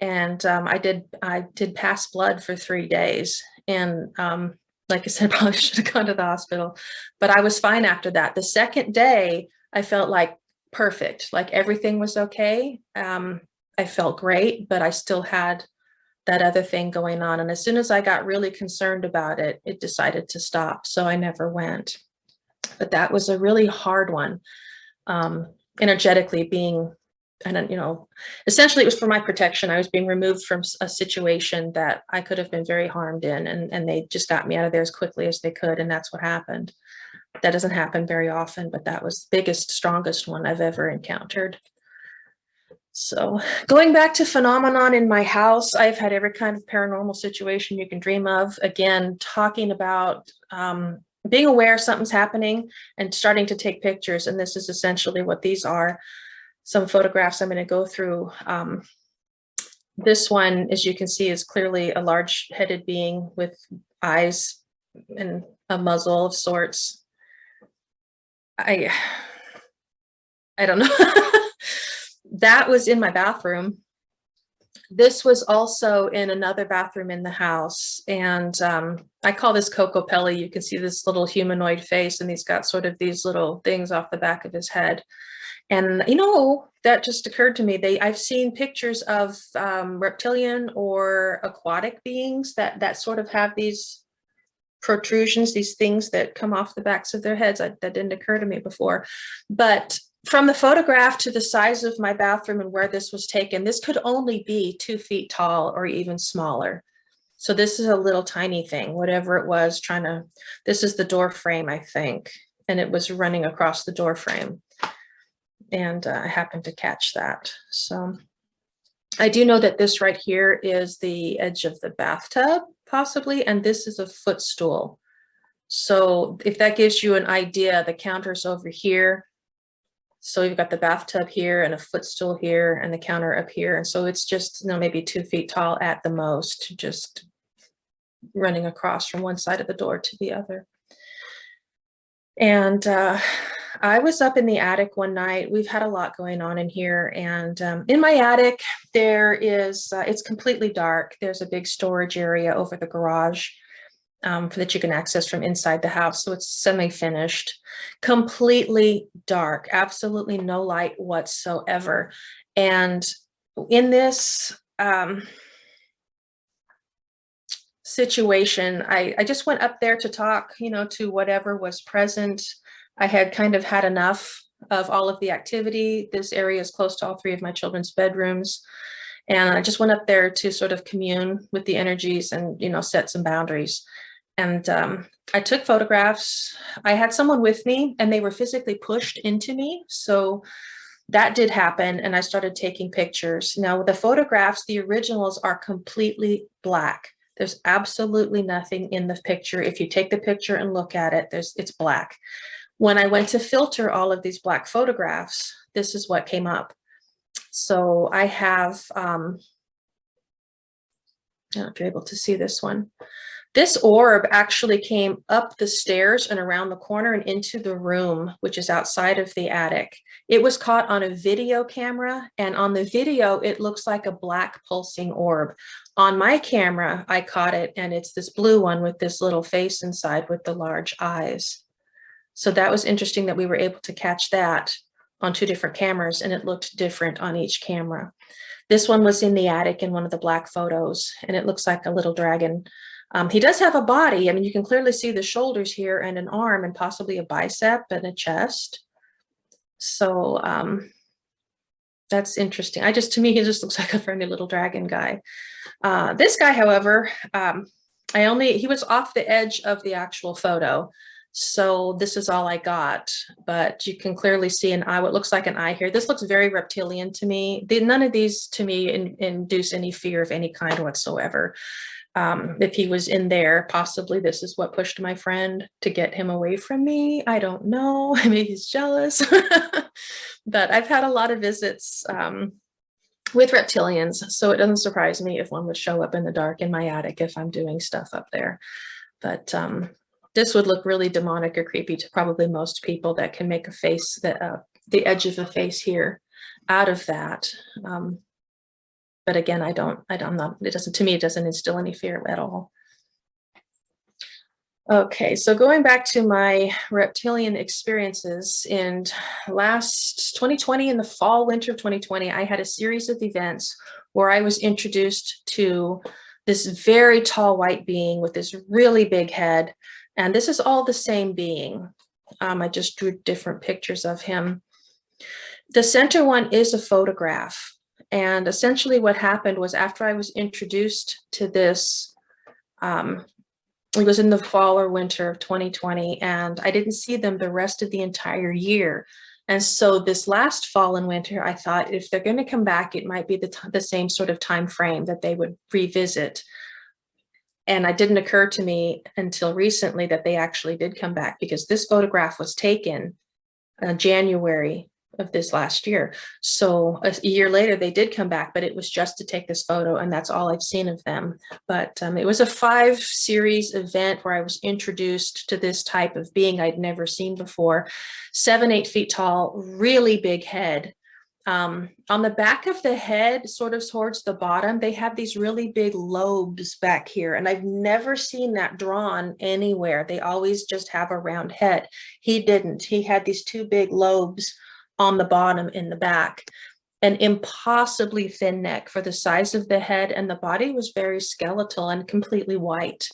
And I did pass blood for 3 days. And like I said, probably should have gone to the hospital, but I was fine after that. The second day, I felt like perfect, like everything was okay. I felt great, but I still had that other thing going on. And as soon as I got really concerned about it, it decided to stop. So I never went. But that was a really hard one, energetically being, and you know, essentially it was for my protection. I was being removed from a situation that I could have been very harmed in, and they just got me out of there as quickly as they could, and that's what happened. That doesn't happen very often, but that was the biggest, strongest one I've ever encountered. So going back to phenomenon in my house, I've had every kind of paranormal situation you can dream of. Again, talking about being aware something's happening and starting to take pictures, and this is essentially what these are. Some photographs I'm going to go through. This one, as you can see, is clearly a large-headed being with eyes and a muzzle of sorts. I don't know. That was in my bathroom. This was also in another bathroom in the house. And I call this Coco Pelli. You can see this little humanoid face, and he's got sort of these little things off the back of his head. And, you know, that just occurred to me. I've seen pictures of reptilian or aquatic beings that sort of have these protrusions, these things that come off the backs of their heads. That didn't occur to me before. But from the photograph to the size of my bathroom and where this was taken, this could only be 2 feet tall or even smaller. So this is a little tiny thing, whatever it was this is the door frame, I think. And it was running across the door frame. And I happened to catch that. So I do know that this right here is the edge of the bathtub, possibly, and this is a footstool. So if that gives you an idea, the counter's over here. So you've got the bathtub here and a footstool here and the counter up here. And so it's just, you know, maybe 2 feet tall at the most, just running across from one side of the door to the other. And I was up in the attic one night. We've had a lot going on in here. And in my attic, there is, it's completely dark. There's a big storage area over the garage that you can access from inside the house. So it's semi-finished, completely dark, absolutely no light whatsoever. And in this situation, I just went up there to talk, you know, to whatever was present. I had kind of had enough of all of the activity. This area is close to all 3 of my children's bedrooms. And I just went up there to sort of commune with the energies and, you know, set some boundaries. And I took photographs. I had someone with me and they were physically pushed into me. So that did happen, and I started taking pictures. Now, the photographs, the originals are completely black. There's absolutely nothing in the picture. If you take the picture and look at it, it's black. When I went to filter all of these black photographs, this is what came up. So I have, I don't know if you're able to see this one. This orb actually came up the stairs and around the corner and into the room, which is outside of the attic. It was caught on a video camera, and on the video, it looks like a black pulsing orb. On my camera, I caught it, and it's this blue one with this little face inside with the large eyes. So that was interesting that we were able to catch that on 2 different cameras, and it looked different on each camera. This one was in the attic in one of the black photos, and it looks like a little dragon. He does have a body. I mean, you can clearly see the shoulders here and an arm and possibly a bicep and a chest. So that's interesting. To me, he just looks like a friendly little dragon guy. This guy, however, he was off the edge of the actual photo. So this is all I got, but you can clearly see an eye, what looks like an eye here. This looks very reptilian to me. None of these to me induce any fear of any kind whatsoever. If he was in there, possibly this is what pushed my friend to get him away from me. I don't know. Maybe he's jealous. But I've had a lot of visits with reptilians, so it doesn't surprise me if one would show up in the dark in my attic if I'm doing stuff up there. But this would look really demonic or creepy to probably most people that can make a face, the edge of a face here out of that. But again, to me, it doesn't instill any fear at all. Okay, so going back to my reptilian experiences in last 2020, in the fall, winter of 2020, I had a series of events where I was introduced to this very tall white being with this really big head. And this is all the same being. I just drew different pictures of him. The center one is a photograph. And essentially what happened was after I was introduced to this, it was in the fall or winter of 2020, and I didn't see them the rest of the entire year. And so this last fall and winter, I thought if they're going to come back, it might be the same sort of time frame that they would revisit. And it didn't occur to me until recently that they actually did come back, because this photograph was taken in January of this last year. So a year later, they did come back, but it was just to take this photo, and that's all I've seen of them. But it was a 5-series event where I was introduced to this type of being I'd never seen before. 7-8 feet tall, really big head. On the back of the head, sort of towards the bottom, they have these really big lobes back here, and I've never seen that drawn anywhere. They always just have a round head. He didn't. He had these 2 big lobes on the bottom in the back, an impossibly thin neck for the size of the head, and the body was very skeletal and completely white.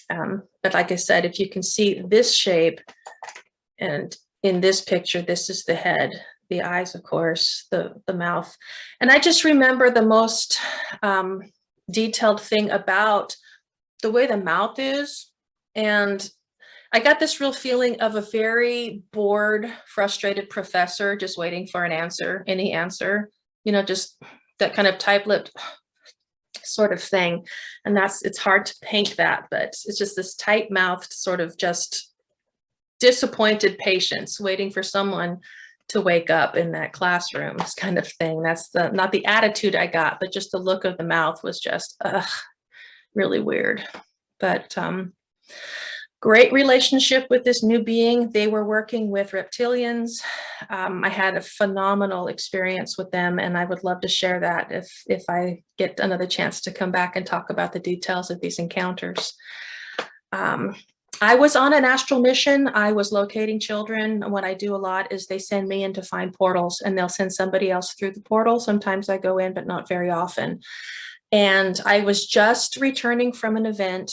But like I said, if you can see this shape, and in this picture, this is the head, the eyes, of course, the mouth. And I just remember the most detailed thing about the way the mouth is. And I got this real feeling of a very bored, frustrated professor just waiting for an answer, any answer, just that kind of tight-lipped sort of thing. And it's hard to paint that, but it's just this tight-mouthed sort of just disappointed patience waiting for someone to wake up in that classroom, this kind of thing. That's not the attitude I got, but just the look of the mouth was just really weird. But great relationship with this new being. They were working with reptilians. I had a phenomenal experience with them, and I would love to share that if I get another chance to come back and talk about the details of these encounters. I was on an astral mission. I was locating children. What I do a lot is they send me in to find portals, and they'll send somebody else through the portal. Sometimes I go in, but not very often. And I was just returning from an event,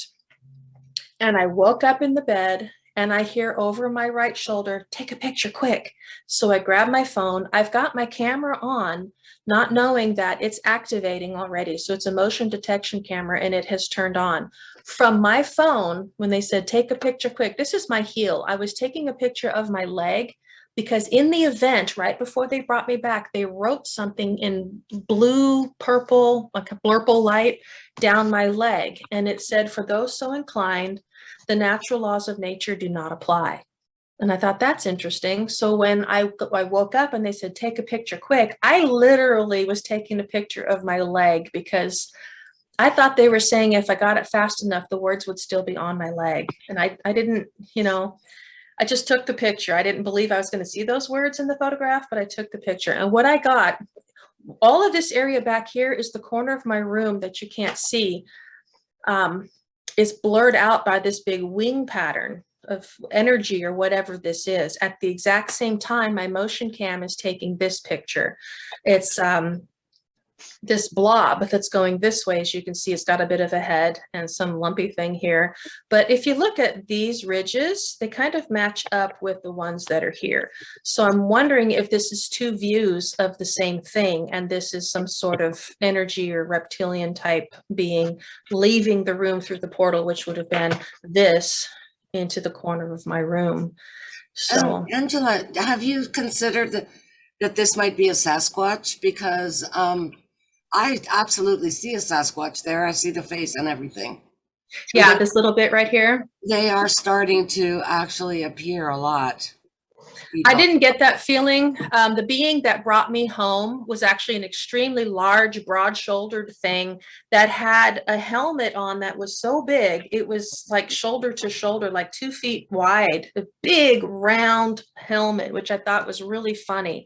and I woke up in the bed, and I hear over my right shoulder, "Take a picture quick." So I grab my phone. I've got my camera on, not knowing that it's activating already. So it's a motion detection camera, and it has turned on. From my phone, when they said, "Take a picture quick," this is my heel. I was taking a picture of my leg, because in the event, right before they brought me back, they wrote something in blue, purple, like a blurple light down my leg. And it said, for those so inclined, the natural laws of nature do not apply. And I thought, that's interesting. So when I woke up and they said, take a picture quick, I literally was taking a picture of my leg because I thought they were saying if I got it fast enough, the words would still be on my leg. And I didn't, you know, I just took the picture. I didn't believe I was going to see those words in the photograph, but I took the picture. And what I got, all of this area back here is the corner of my room that you can't see. Is blurred out by this big wing pattern of energy or whatever this is. At the exact same time, my motion cam is taking this picture. It's this blob that's going this way. As you can see, it's got a bit of a head and some lumpy thing here. But if you look at these ridges, they kind of match up with the ones that are here. So I'm wondering if this is two views of the same thing, and this is some sort of energy or reptilian type being leaving the room through the portal, which would have been this into the corner of my room. So Angela, have you considered that this might be a Sasquatch? Because I absolutely see a Sasquatch there. I see the face and everything. yeah, this little bit right here. They are starting to actually appear a lot. I didn't get that feeling. The being that brought me home was actually an extremely large, broad-shouldered thing that had a helmet on that was so big. It was like shoulder to shoulder, like 2 feet wide, a big round helmet, which I thought was really funny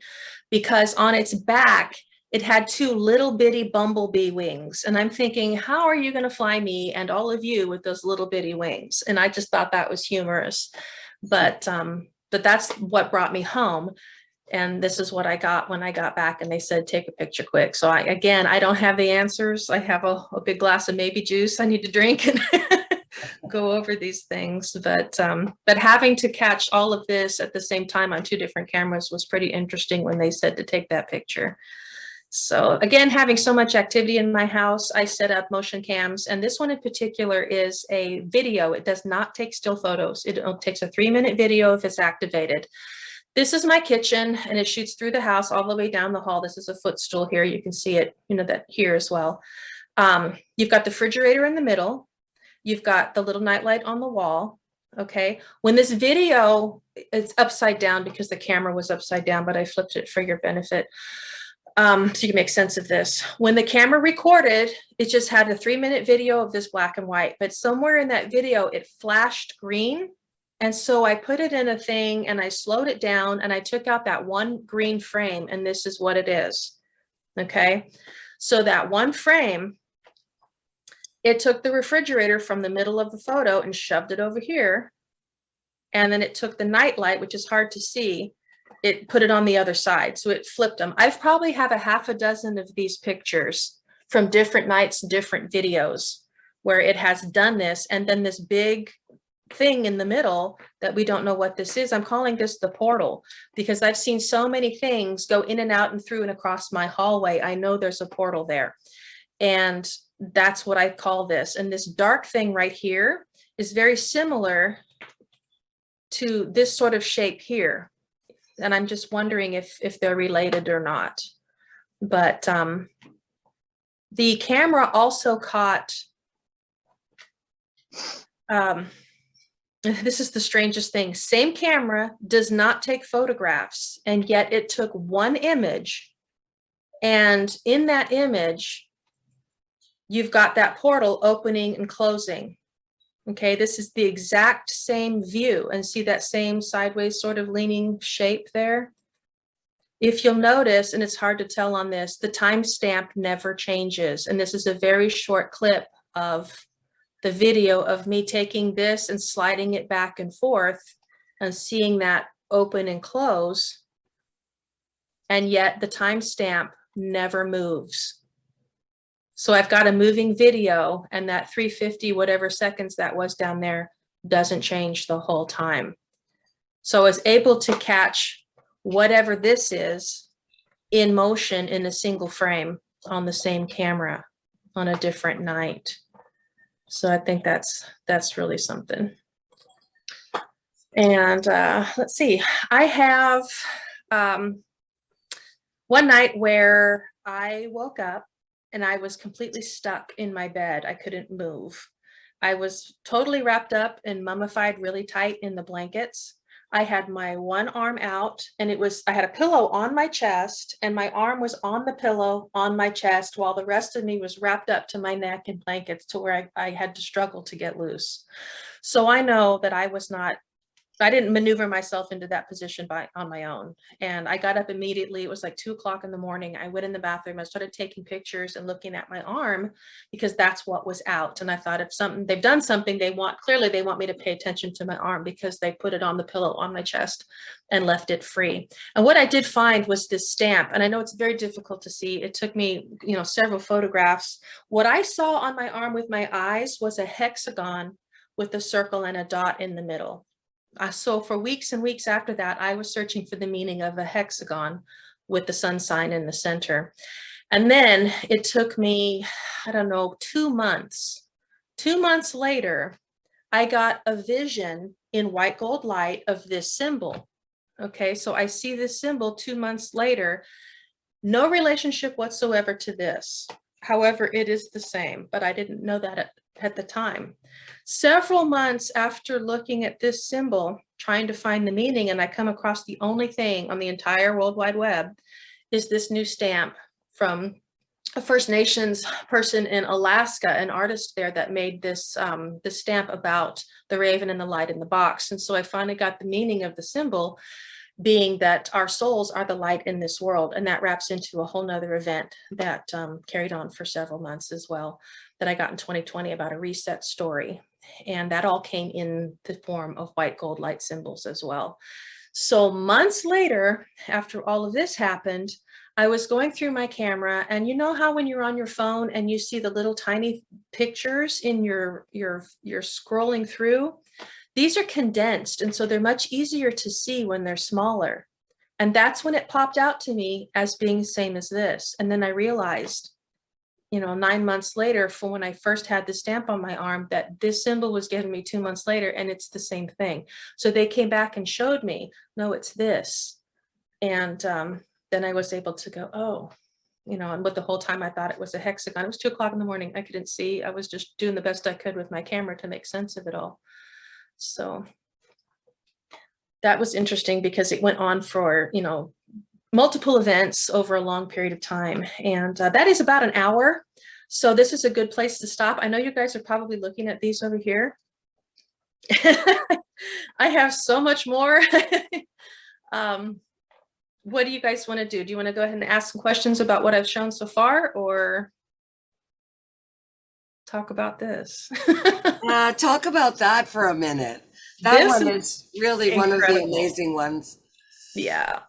because on its back, it had 2 little bitty bumblebee wings. And I'm thinking, how are you going to fly me and all of you with those little bitty wings? And I just thought that was humorous. But that's what brought me home. And this is what I got when I got back and they said, take a picture quick. So I don't have the answers. I have a big glass of maybe juice I need to drink and go over these things. But having to catch all of this at the same time on 2 different cameras was pretty interesting when they said to take that picture. So again, having so much activity in my house, I set up motion cams, and this one in particular is a video. It does not take still photos. It takes a 3-minute video if it's activated. This is my kitchen, and it shoots through the house all the way down the hall. This is a footstool here. You can see it, that here as well. You've got the refrigerator in the middle. You've got the little nightlight on the wall. Okay. When this video, it's upside down because the camera was upside down, but I flipped it for your benefit. So you can make sense of this. When the camera recorded, it just had a 3-minute video of this black and white, but somewhere in that video, it flashed green. And so I put it in a thing and I slowed it down and I took out that one green frame, and this is what it is. Okay. So that one frame, it took the refrigerator from the middle of the photo and shoved it over here. And then it took the nightlight, which is hard to see, it put it on the other side. So it flipped them. I've probably have a half a dozen of these pictures from different nights, different videos where it has done this. And then this big thing in the middle that we don't know what this is. I'm calling this the portal because I've seen so many things go in and out and through and across my hallway. I know there's a portal there. And that's what I call this. And this dark thing right here is very similar to this sort of shape here. And I'm just wondering if they're related or not. But the camera also caught, this is the strangest thing, same camera does not take photographs, and yet it took one image. And in that image, you've got that portal opening and closing. Okay, this is the exact same view, and see that same sideways sort of leaning shape there? If you'll notice, and it's hard to tell on this, the timestamp never changes. And this is a very short clip of the video of me taking this and sliding it back and forth and seeing that open and close. And yet the timestamp never moves. So I've got a moving video, and that 350 whatever seconds that was down there doesn't change the whole time. So I was able to catch whatever this is in motion in a single frame on the same camera on a different night. So I think that's really something. And let's see, I have one night where I woke up and I was completely stuck in my bed. I couldn't move. I was totally wrapped up and mummified really tight in the blankets. I had my one arm out and I had a pillow on my chest and my arm was on the pillow on my chest while the rest of me was wrapped up to my neck in blankets to where I had to struggle to get loose. So I know that I didn't maneuver myself into that position on my own. And I got up immediately. It was like 2 o'clock in the morning. I went in the bathroom. I started taking pictures and looking at my arm because that's what was out. And I thought if they've done something, clearly they want me to pay attention to my arm because they put it on the pillow on my chest and left it free. And what I did find was this stamp. And I know it's very difficult to see. It took me, several photographs. What I saw on my arm with my eyes was a hexagon with a circle and a dot in the middle. So for weeks and weeks after that, I was searching for the meaning of a hexagon with the sun sign in the center. And then it took me, I don't know, 2 months. 2 months later, I got a vision in white gold light of this symbol. Okay, so I see this symbol 2 months later, no relationship whatsoever to this. However, it is the same, but I didn't know that at the time. Several months after looking at this symbol, trying to find the meaning, and I come across the only thing on the entire World Wide Web is this new stamp from a First Nations person in Alaska, an artist there that made this stamp about the raven and the light in the box. And so I finally got the meaning of the symbol being that our souls are the light in this world. And that wraps into a whole nother event that carried on for several months as well, that I got in 2020 about a reset story. And that all came in the form of white gold light symbols as well. So months later, after all of this happened, I was going through my camera, and you know how when you're on your phone and you see the little tiny pictures in you're scrolling through, these are condensed, and so they're much easier to see when they're smaller. And that's when it popped out to me as being the same as this. And then I realized, 9 months later, from when I first had the stamp on my arm, that this symbol was given me 2 months later, and it's the same thing. So they came back and showed me, no, it's this. And then I was able to go, oh, and with the whole time I thought it was a hexagon. It was 2 o'clock in the morning. I couldn't see. I was just doing the best I could with my camera to make sense of it all. So that was interesting because it went on for, multiple events over a long period of time. And that is about an hour. So this is a good place to stop. I know you guys are probably looking at these over here. I have so much more. What do you guys want to do? Do you want to go ahead and ask some questions about what I've shown so far, or talk about this? Talk about that for a minute. That one is really one of the amazing ones. Yeah.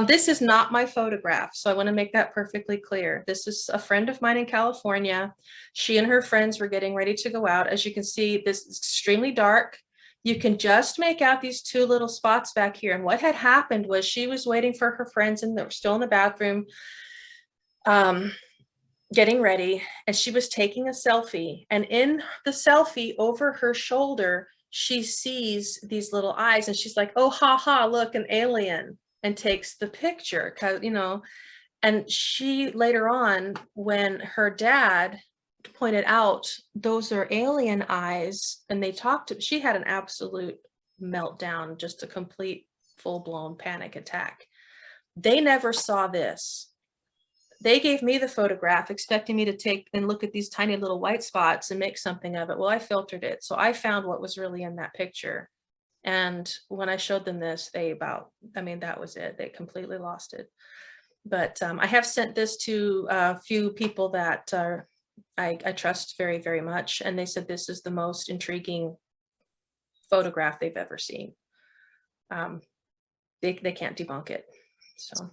This is not my photograph, so I want to make that perfectly clear. This is a friend of mine in California. She and her friends were getting ready to go out. As you can see, this is extremely dark. You can just make out these two little spots back here. And what had happened was she was waiting for her friends, and they were still in the bathroom, getting ready, and she was taking a selfie. And in the selfie, over her shoulder, she sees these little eyes, and she's like, oh, ha ha, look, an alien, and takes the picture, and she later on, when her dad pointed out those are alien eyes, and they talked to, she had an absolute meltdown, just a complete full-blown panic attack. They never saw this. They gave me the photograph expecting me to take and look at these tiny little white spots and make something of it. Well, I filtered it, so I found what was really in that picture. And when I showed them this, that was it. They completely lost it. But I have sent this to a few people that I trust very, very much. And they said this is the most intriguing photograph they've ever seen. They can't debunk it. So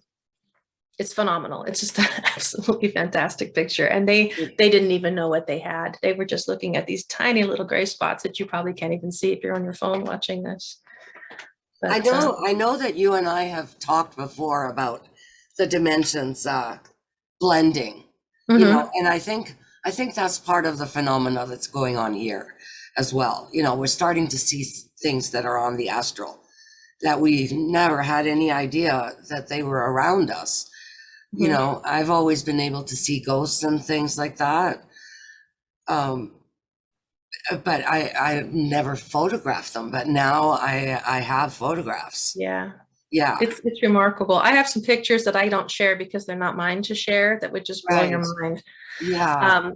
it's phenomenal. It's just an absolutely fantastic picture. And they didn't even know what they had. They were just looking at these tiny little gray spots that you probably can't even see if you're on your phone watching this. But, I know that you and I have talked before about the dimensions blending, and I think that's part of the phenomena that's going on here, as well. You know, we're starting to see things that are on the astral that we've never had any idea that they were around us. You know, I've always been able to see ghosts and things like that. But I never photographed them, but now I have photographs. Yeah. Yeah. It's remarkable. I have some pictures that I don't share because they're not mine to share that would just blow your mind. Yeah.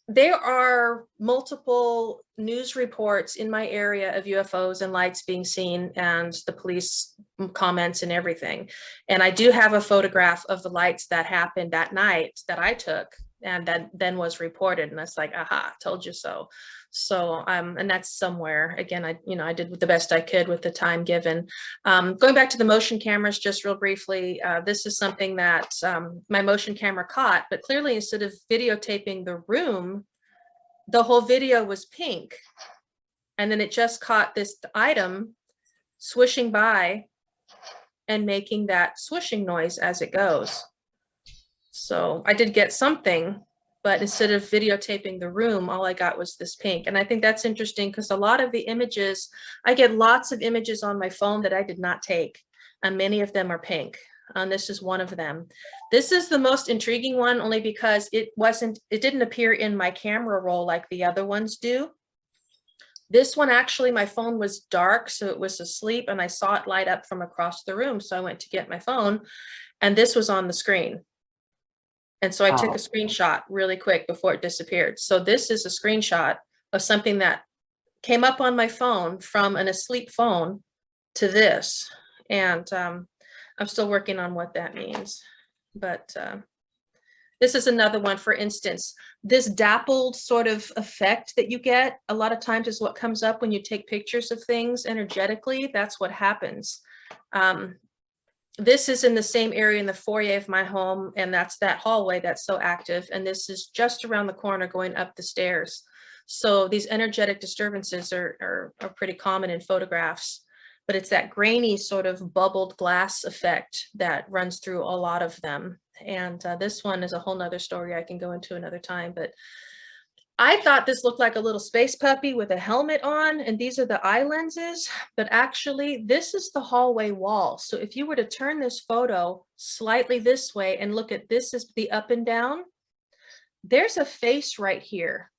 There are multiple news reports in my area of UFOs and lights being seen and the police comments and everything. And I do have a photograph of the lights that happened that night that I took and that then was reported. And that's like, aha, told you so. So, and that's somewhere, again, I did the best I could with the time given. Going back to the motion cameras, just real briefly, this is something that my motion camera caught, but clearly instead of videotaping the room, the whole video was pink. And then it just caught this item swishing by and making that swishing noise as it goes. So I did get something, but instead of videotaping the room, all I got was this pink. And I think that's interesting because a lot of the images, I get lots of images on my phone that I did not take, and many of them are pink. And this is one of them. This is the most intriguing one only because it didn't appear in my camera roll like the other ones do. This one, actually, my phone was dark, so it was asleep, and I saw it light up from across the room. So I went to get my phone, and this was on the screen. And so I took a screenshot really quick before it disappeared. So this is a screenshot of something that came up on my phone from an asleep phone to this. And I'm still working on what that means. But this is another one, for instance, this dappled sort of effect that you get a lot of times is what comes up when you take pictures of things energetically. That's what happens. This is in the same area in the foyer of my home, and that's that hallway that's so active. And this is just around the corner going up the stairs. So these energetic disturbances are pretty common in photographs, but it's that grainy sort of bubbled glass effect that runs through a lot of them. And this one is a whole nother story I can go into another time, but I thought this looked like a little space puppy with a helmet on, and these are the eye lenses, but actually this is the hallway wall. So if you were to turn this photo slightly this way and look at this as the up and down, there's a face right here,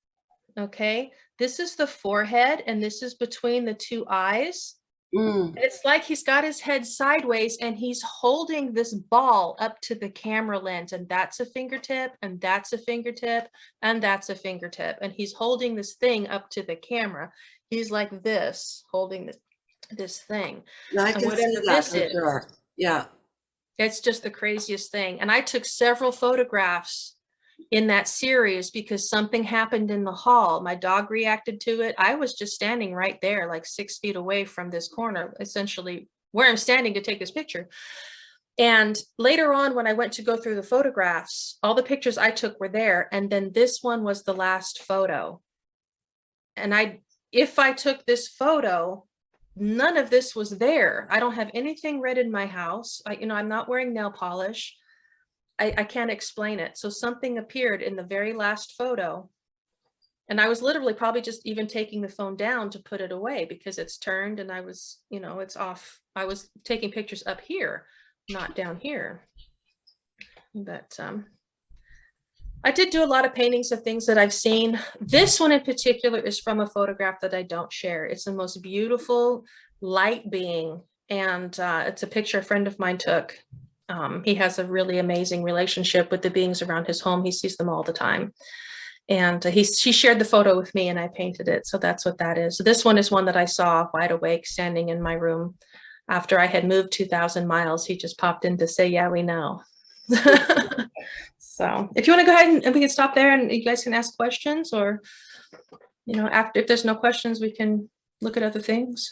okay? This is the forehead, and this is between the two eyes. It's like he's got his head sideways and he's holding this ball up to the camera lens, and that's a fingertip, and that's a fingertip, and that's a fingertip, and he's holding this thing up to the camera. He's like this, holding this thing. I can see that for sure. Yeah. It's just the craziest thing. And I took several photographs in that series because something happened in the hall. My dog reacted to it. I was just standing right there, like 6 feet away from this corner, essentially where I'm standing to take this picture. And later on, when I went to go through the photographs, all the pictures I took were there. And then this one was the last photo. And if I took this photo, none of this was there. I don't have anything red in my house. I'm not wearing nail polish. I can't explain it. So something appeared in the very last photo, and I was literally probably just even taking the phone down to put it away because it's turned and I was, it's off. I was taking pictures up here, not down here. But I did do a lot of paintings of things that I've seen. This one in particular is from a photograph that I don't share. It's the most beautiful light being, and it's a picture a friend of mine took. He has a really amazing relationship with the beings around his home. He sees them all the time. And she shared the photo with me and I painted it. So that's what that is. So this one is one that I saw wide awake standing in my room after I had moved 2,000 miles. He just popped in to say, yeah, we know. So if you want to go ahead and we can stop there and you guys can ask questions, or, after, if there's no questions, we can look at other things.